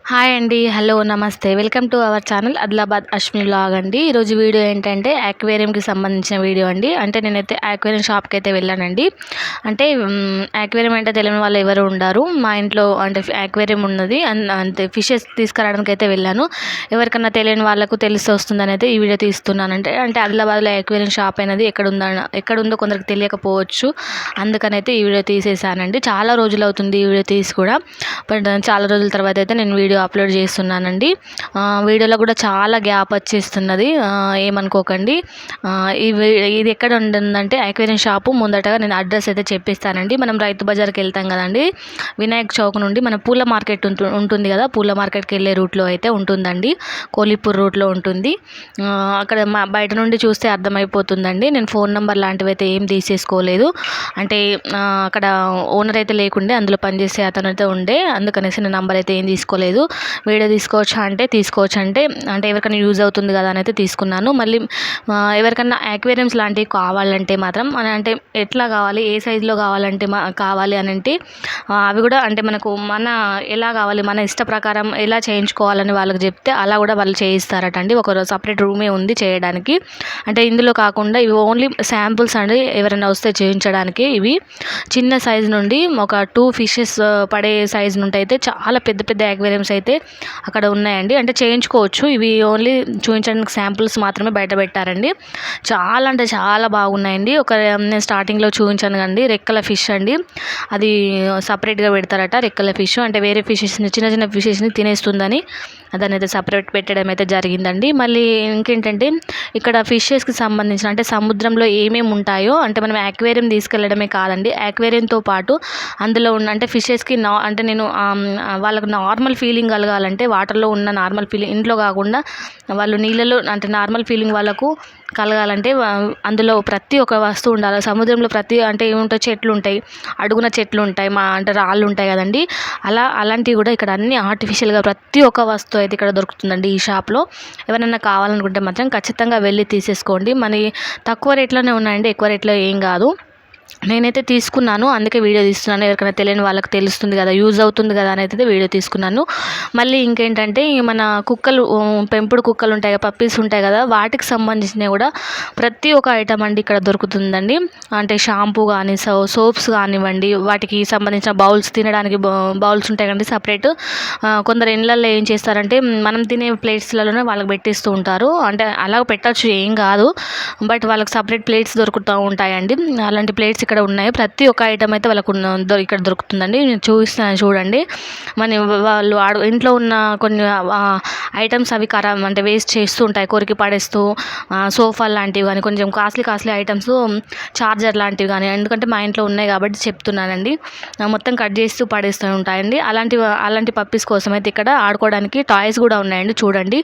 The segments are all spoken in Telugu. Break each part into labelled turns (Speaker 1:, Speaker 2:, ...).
Speaker 1: హాయ్ అండి, హలో, నమస్తే. Welcome to our channel Adilabad Ashwini vlog అండి. ఈరోజు వీడియో ఏంటంటే యాక్వేరియంకి సంబంధించిన వీడియో అండి. అంటే నేనైతే యాక్వేరియం షాప్కి అయితే వెళ్ళానండి. అంటే యాక్వేరియం అంటే తెలియని వాళ్ళు ఎవరు ఉండరు. మా ఇంట్లో అంటే యాక్వేరియం ఉన్నది, అంతే ఫిషెస్ తీసుకురావడానికి అయితే వెళ్ళాను. ఎవరికన్నా తెలియని వాళ్ళకు తెలిసి వస్తుందని అయితే ఈ వీడియో తీస్తున్నాను. అంటే ఆదిలాబాద్లో యాక్వేరియం షాప్ అనేది ఎక్కడుందో కొందరికి తెలియకపోవచ్చు. అందుకనైతే ఈ వీడియో తీసేసానండి. చాలా రోజులు అవుతుంది ఈ వీడియో తీసి కూడా, బట్ చాలా రోజుల తర్వాత అయితే నేను వీడియో అప్లోడ్ చేస్తున్నానండి. వీడియోలో కూడా చాలా గ్యాప్ వచ్చేస్తున్నది, ఏమనుకోకండి. ఇది ఎక్కడ ఉంటుందంటే యాక్వేరియం షాపు ముందటగా నేను అడ్రస్ అయితే చెప్పిస్తానండి. మనం రైతు బజార్కి వెళ్తాం కదండి, వినాయక్ చౌక్ నుండి మన పూల మార్కెట్ ఉంటుంది కదా, పూల మార్కెట్కి వెళ్ళే రూట్లో అయితే ఉంటుందండి. కోలీపూర్ రూట్లో ఉంటుంది. అక్కడ బయట నుండి చూస్తే అర్థమైపోతుందండి. నేను ఫోన్ నెంబర్ లాంటివి అయితే ఏం తీసేసుకోలేదు. అంటే అక్కడ ఓనర్ అయితే లేకుండే, అందులో పనిచేసే అతను అయితే ఉండే, అందుకనేసి నేను నంబర్ అయితే ఏం తీసుకోలేదు. వీడియో తీసుకోవచ్చా అంటే తీసుకోవచ్చు, అంటే ఎవరికైనా యూజ్ అవుతుంది కదా అని అయితే తీసుకున్నాను. మళ్ళీ ఎవరికైనా యాక్వేరియంస్ లాంటివి కావాలంటే మాత్రం అంటే ఎట్లా కావాలి, ఏ సైజులో కావాలి అని అంటే అవి కూడా అంటే మనకు ఎలా కావాలి, మన ఇష్ట ప్రకారం ఎలా చేయించుకోవాలని వాళ్ళకి చెప్తే అలా కూడా వాళ్ళు చేయిస్తారట అండి. ఒక సపరేట్ రూమే ఉంది చేయడానికి. అంటే ఇందులో కాకుండా ఇవి ఓన్లీ శాంపుల్స్ అండి, ఎవరైనా వస్తే చేయించడానికి. ఇవి చిన్న సైజు నుండి ఒక 2 ఫిషెస్ పడే సైజు నుండి అయితే చాలా పెద్ద పెద్ద యాక్వేరియంస్ అయితే అక్కడ ఉన్నాయండి. అంటే చేయించుకోవచ్చు. ఇవి ఓన్లీ చూపించడానికి శాంపుల్స్ మాత్రమే బయట పెట్టారండి. చాలా అంటే చాలా బాగున్నాయండి. నేను స్టార్టింగ్లో చూపించాను కండి, రెక్కల ఫిష్ అండి. అది సపరేట్గా పెడతారట రెక్కల ఫిష్. అంటే వేరే ఫిషెస్ని, చిన్న చిన్న ఫిషెస్ని తినేస్తుందని దాన్ని అయితే సపరేట్ పెట్టడం అయితే జరిగిందండి. మళ్ళీ ఇంకేంటంటే ఇక్కడ ఫిషెస్కి సంబంధించిన అంటే సముద్రంలో ఏమేమి ఉంటాయో, అంటే మనం యాక్వేరియం తీసుకెళ్ళడమే కాదండి, యాక్వేరియంతో పాటు అందులో ఉన్న అంటే ఫిషెస్కి అంటే నేను వాళ్ళకు నార్మల్ ఫీలింగ్ కలగాలంటే, వాటర్లో ఉన్న నార్మల్ ఫీలింగ్, ఇంట్లో కాకుండా వాళ్ళు నీళ్ళలో అంటే నార్మల్ ఫీలింగ్ వాళ్ళకు కలగాలంటే అందులో ప్రతి ఒక్క వస్తువు ఉండాలి. సముద్రంలో అంటే ఏముంటాయి, చెట్లు ఉంటాయి, అడుగున చెట్లు ఉంటాయి, అంటే రాళ్ళు ఉంటాయి కదండి, అలాంటివి కూడా ఇక్కడ అన్ని ఆర్టిఫిషియల్గా ప్రతి ఒక్క వస్తువు అయితే ఇక్కడ దొరుకుతుందండి ఈ షాప్లో. ఎవరైనా కావాలనుకుంటే మాత్రం ఖచ్చితంగా వెళ్ళి తీసేసుకోండి. మరి తక్కువ రేట్లోనే ఉన్నాయండి, ఎక్కువ రేట్లో ఏం కాదు. నేనైతే తీసుకున్నాను, అందుకే వీడియో తీస్తున్నాను. ఎవరికైనా తెలియని వాళ్ళకి తెలుస్తుంది కదా, యూజ్ అవుతుంది కదా అని అయితే వీడియో తీసుకున్నాను. మళ్ళీ ఇంకేంటంటే మన కుక్కలు, పెంపుడు కుక్కలు ఉంటాయి కదా, పప్పీస్ ఉంటాయి కదా, వాటికి సంబంధించినవి కూడా ప్రతి ఒక్క ఐటమ్ అండి ఇక్కడ దొరుకుతుందండి. అంటే షాంపూ కానీ, సోప్స్ కానివ్వండి, వాటికి సంబంధించిన బౌల్స్, తినడానికి బౌల్స్ ఉంటాయి కండి సపరేట్. కొందరు ఇళ్ళల్లో ఏం చేస్తారంటే మనం తినే ప్లేట్స్లలోనే వాళ్ళకి పెట్టిస్తూ ఉంటారు. అంటే అలా పెట్టచ్చు, ఏం కాదు, బట్ వాళ్ళకి సపరేట్ ప్లేట్స్ దొరుకుతూ ఉంటాయండి. అలాంటి ప్లేట్స్ ఇక్కడ ఉన్నాయి. ప్రతి ఒక్క ఐటమ్ అయితే వాళ్ళకు ఇక్కడ దొరుకుతుందండి. నేను చూపిస్తాను చూడండి. వాళ్ళు ఇంట్లో ఉన్న కొన్ని ఐటమ్స్ అవి ఖరాబ్ అంటే వేస్ట్ చేస్తూ ఉంటాయి, కొరికి పడేస్తూ. సోఫా లాంటివి కానీ, కొంచెం కాస్ట్లీ ఐటమ్స్, చార్జర్ లాంటివి కానీ, ఎందుకంటే మా ఇంట్లో ఉన్నాయి కాబట్టి చెప్తున్నానండి. మొత్తం కట్ చేస్తూ పడేస్తూ ఉంటాయండి. అలాంటి పప్పీస్ కోసం అయితే ఇక్కడ ఆడుకోవడానికి టాయ్స్ కూడా ఉన్నాయండి. చూడండి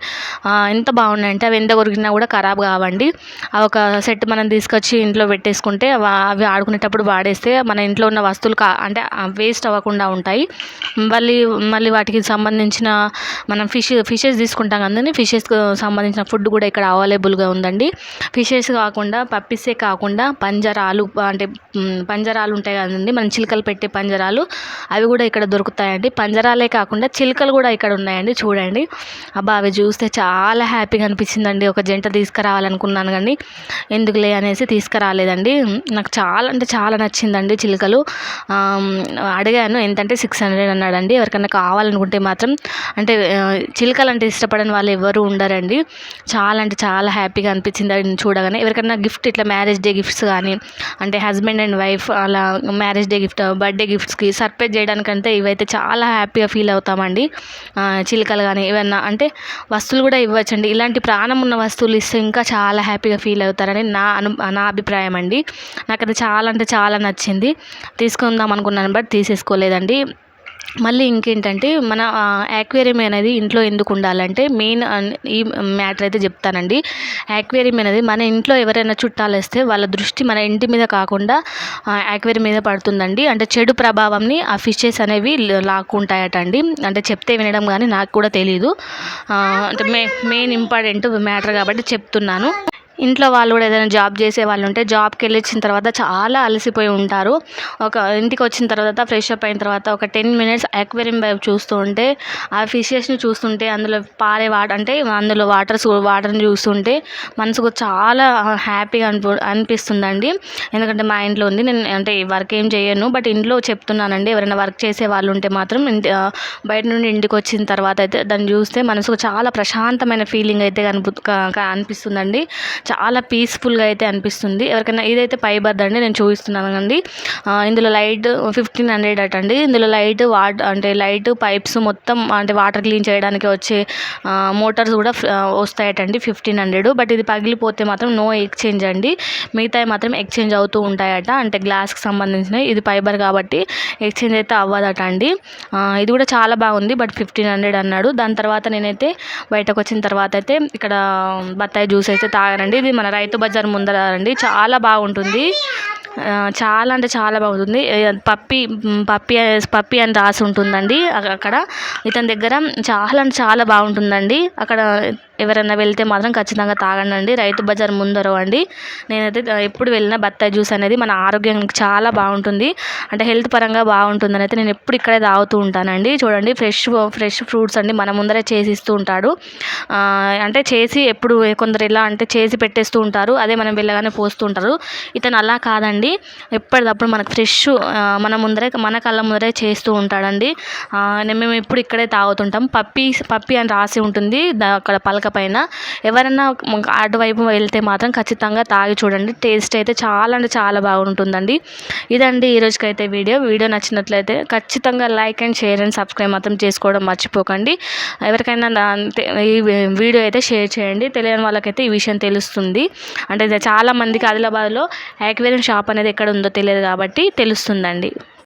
Speaker 1: ఎంత బాగున్నాయంటే, అవి ఎంత కొరికినా కూడా ఖరాబ్ కావండి. అవి ఒక సెట్ మనం తీసుకొచ్చి ఇంట్లో పెట్టేసుకుంటే అవి ఆడుకునేటప్పుడు వాడేస్తే మన ఇంట్లో ఉన్న వస్తువులు అంటే వేస్ట్ అవ్వకుండా ఉంటాయి. మళ్ళీ వాటికి సంబంధించిన మనం ఫిషెస్ తీసుకుంటాం కదండి, ఫిషెస్కి సంబంధించిన ఫుడ్ కూడా ఇక్కడ అవైలబుల్గా ఉందండి. ఫిషెస్ కాకుండా, పప్పీసే కాకుండా పంజరాలు, అంటే పంజరాలు ఉంటాయి కదండి, మనం చిలుకలు పెట్టే పంజరాలు, అవి కూడా ఇక్కడ దొరుకుతాయండి. పంజరాలే కాకుండా చిలుకలు కూడా ఇక్కడ ఉన్నాయండి. చూడండి, అబ్బా అవి చూస్తే చాలా హ్యాపీగా అనిపించిందండి. ఒక జంట తీసుకురావాలనుకున్నాను కానీ ఎందుకులే అనేసి తీసుకురాలేదండి. నాకు చాలా అంటే చాలా నచ్చిందండి చిలుకలు. అడిగాను ఎంతంటే 600 అన్నాడండి. ఎవరికైనా కావాలనుకుంటే మాత్రం, అంటే చిలుకలు అంటే ఇష్టపడని వాళ్ళు ఎవరు ఉండరండి. చాలా అంటే చాలా హ్యాపీగా అనిపించింది అది చూడగానే. ఎవరికైనా గిఫ్ట్, ఇట్లా మ్యారేజ్ డే గిఫ్ట్స్ కానీ, అంటే హస్బెండ్ అండ్ వైఫ్ అలా మ్యారేజ్ డే గిఫ్ట్, బర్త్డే గిఫ్ట్స్కి సర్ప్రైజ్ చేయడానికంటే ఇవైతే చాలా హ్యాపీగా ఫీల్ అవుతామండి. చిలుకలు కానీ ఏమన్నా అంటే వస్తువులు కూడా ఇవ్వచ్చండి. ఇలాంటి ప్రాణం ఉన్న వస్తువులు ఇస్తే ఇంకా చాలా హ్యాపీగా ఫీల్ అవుతారని నా అభిప్రాయం అండి. నాకైతే చాలా అంటే చాలా నచ్చింది. తీసుకుందాం అనుకున్నాను బట్ తీసేసుకోలేదండి. మళ్ళీ ఇంకేంటంటే మన యాక్వేరియం అనేది ఇంట్లో ఎందుకు ఉండాలంటే, మెయిన్ ఈ మ్యాటర్ అయితే చెప్తానండి. యాక్వేరియం అనేది మన ఇంట్లో ఎవరైనా చుట్టాలు వస్తే వాళ్ళ దృష్టి మన ఇంటి మీద కాకుండా యాక్వేరియం మీద పడుతుందండి. అంటే చెడు ప్రభావంని ఆ ఫిషెస్ అనేవి లాక్కుంటాయట అండి. అంటే చెప్తే వినడం కానీ నాకు కూడా తెలీదు. అంటే మెయిన్ ఇంపార్టెంట్ మ్యాటర్ కాబట్టి చెప్తున్నాను. ఇంట్లో వాళ్ళు కూడా ఏదైనా జాబ్ చేసే వాళ్ళు ఉంటే జాబ్కి వెళ్ళొచ్చిన తర్వాత చాలా అలసిపోయి ఉంటారు. ఇంటికి వచ్చిన తర్వాత ఫ్రెష్ అప్ అయిన తర్వాత ఒక 10 మినిట్స్ అక్వేరియం వైపు చూస్తూ ఉంటే, ఆ ఫిషెస్ని చూస్తుంటే, అందులో పారే వాటర్ అంటే అందులో వాటర్ని చూస్తుంటే మనసుకు చాలా హ్యాపీగా అనిపిస్తుందండి. ఎందుకంటే మా ఇంట్లో ఉంది. నేను అంటే వర్క్ ఏం చేయను, బట్ ఇంట్లో చెప్తున్నానండి. ఎవరైనా వర్క్ చేసే వాళ్ళు ఉంటే మాత్రం బయట నుండి ఇంటికి వచ్చిన తర్వాత అయితే దాన్ని చూస్తే మనసుకు చాలా ప్రశాంతమైన ఫీలింగ్ అయితే అనిపిస్తుందండి. చాలా పీస్ఫుల్గా అయితే అనిపిస్తుంది. ఎవరికైనా ఇదైతే ఫైబర్ది అండి, నేను చూపిస్తున్నాను అండి. ఇందులో లైట్ 1500 అట అండి. ఇందులో లైట్ పైప్స్ మొత్తం అంటే వాటర్ క్లీన్ చేయడానికి వచ్చే మోటార్స్ కూడా వస్తాయటండి 1500. బట్ ఇది పగిలిపోతే మాత్రం నో ఎక్స్చేంజ్ అండి. మిగతాయి మాత్రం ఎక్స్చేంజ్ అవుతూ ఉంటాయట, అంటే గ్లాస్కి సంబంధించినవి. ఇది ఫైబర్ కాబట్టి ఎక్స్చేంజ్ అయితే అవ్వదట అండి. ఇది కూడా చాలా బాగుంది, బట్ 1500 అన్నాడు. దాని తర్వాత నేనైతే బయటకు వచ్చిన తర్వాత అయితే ఇక్కడ బత్తాయి జ్యూస్ అయితే తాగానండి. ఇది మన రైతు బజార్ ముందర అండి, చాలా బాగుంటుంది. చాలా అంటే చాలా బాగుంటుంది. పప్పి అని రాసి ఉంటుందండి అక్కడ. ఇతని దగ్గర చాలా అంటే చాలా బాగుంటుందండి. అక్కడ ఎవరైనా వెళ్తే మాత్రం ఖచ్చితంగా తాగండి. రైతు బజార్ ముందర అండి. నేనైతే ఎప్పుడు వెళ్ళినా బత్తాయి జ్యూస్ అనేది మన ఆరోగ్యానికి చాలా బాగుంటుంది, అంటే హెల్త్ పరంగా బాగుంటుందని అయితే నేను ఎప్పుడు ఇక్కడే తాగుతూ ఉంటానండి. చూడండి, ఫ్రెష్ ఫ్రూట్స్ అండి మన ముందరే చేసి ఇస్తూ ఉంటాడు. అంటే చేసి ఎప్పుడు కొందరు ఎలా అంటే చేసి పెట్టేస్తూ ఉంటారు, అదే మనం వెళ్ళగానే పోస్తూ ఉంటారు. ఇతను అలా కాదండి, ఎప్పటికప్పుడు మనకు ఫ్రెష్ మన కళ్ళ ముందరే చేస్తూ ఉంటాడండి. మేము ఎప్పుడు ఇక్కడే తాగుతుంటాం. పప్పి అని రాసి ఉంటుంది అక్కడ పలక పైన. ఎవరైనా అటువైపు వెళ్తే మాత్రం ఖచ్చితంగా తాగి చూడండి. టేస్ట్ అయితే చాలా అంటే చాలా బాగుంటుందండి. ఇదండి ఈరోజుకైతే వీడియో నచ్చినట్లయితే ఖచ్చితంగా like and share and subscribe మాత్రం చేసుకోవడం మర్చిపోకండి. ఎవరికైనా ఈ వీడియో అయితే షేర్ చేయండి. తెలియని వాళ్ళకైతే ఈ విషయం తెలుస్తుంది. అంటే చాలా మందికి ఆదిలాబాద్లో యాక్వేరియం షాప్ అనేది ఎక్కడ ఉందో తెలియదు కాబట్టి తెలుస్తుందండి.